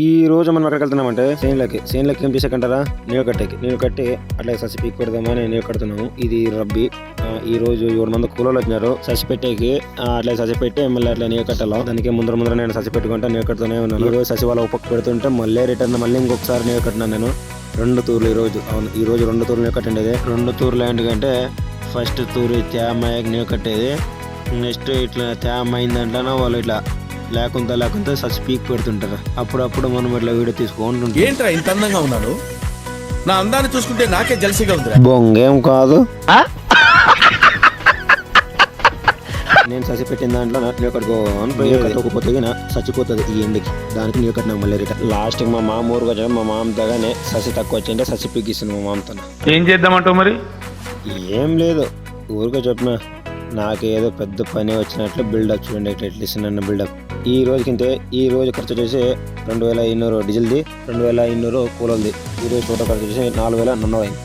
ఈ రోజు మనం ఎక్కడికి వెళ్తున్నామంటే సేన్లకి ఏం చేసాకంటారా నీళ్ళు కట్టి అట్లా ససి పీక్ పెడదామని నీళ్ళు కడుతున్నాము. ఇది రబ్బీ. ఈ రోజు 7 మంది కూలోళ్ళు వచ్చినారు ససి పెట్టేకి. అట్లా ససి పెట్టి మళ్ళీ అట్లా నీళ్ళు కట్టాలి. దానికి ముందర నేను ససి పెట్టుకుంటా నీళ్ళు కడుతూనే ఉన్నాను. ఈ రోజు ససి వాళ్ళ ఉపక్క పెడుతుంటే మళ్ళీ రిటర్న్ మళ్ళీ ఇంకొకసారి నీళ్ళు కట్టినాను నేను 2 తూర్లు ఈ రోజు. అవును, ఈ రోజు 2 తూర్లు నీళ్ళు కట్టండి. 2 తూర్లు ఏంటంటే ఫస్ట్ తూరు తేమయ్యకి నీళ్ళు కట్టేది. నెక్స్ట్ ఇట్లా తేమ అయిందంటే వాళ్ళు ఇట్లా లేకుంటే సచి పీక్ పెడుతుంటారు. అప్పుడప్పుడు మనం ఇట్లా వీడియో తీసుకుంటుంటాం. ఏంట్రా ఇంత అందంగా ఉన్నాను? నా అందాన్ని చూసుకుంటే నాకే జలసిగా ఉంది. బొంగేం కాదు, నేను సచి పెట్టిన దాంట్లో నీళ్ళు కట్టుకోకపోతే చచ్చిపోతుంది ఈ ఎండకి. దానికి నీళ్ళు కట్టినా మళ్ళీ రిటర్న్. లాస్ట్ మా మామ ఊరుగా వచ్చాడు. మా మామ దగ్గరనే ససి తక్కువ వచ్చింటే సచి పీకిస్తుంది మా మామతో. ఏం చేద్దామంటావు మరి? ఏం లేదు, ఊరుగా చెప్పిన నాకేదో పెద్ద పని వచ్చినట్లు బిల్డప్ చూడండి. ఎట్లా ఇస్తున్న బిల్డప్. ఈ రోజు ఖర్చు చేసి 2500 డీజిల్ది, 2500 కూలర్ది. ఈ రోజు టోటల్ ఖర్చు చేసి 4000 అయింది.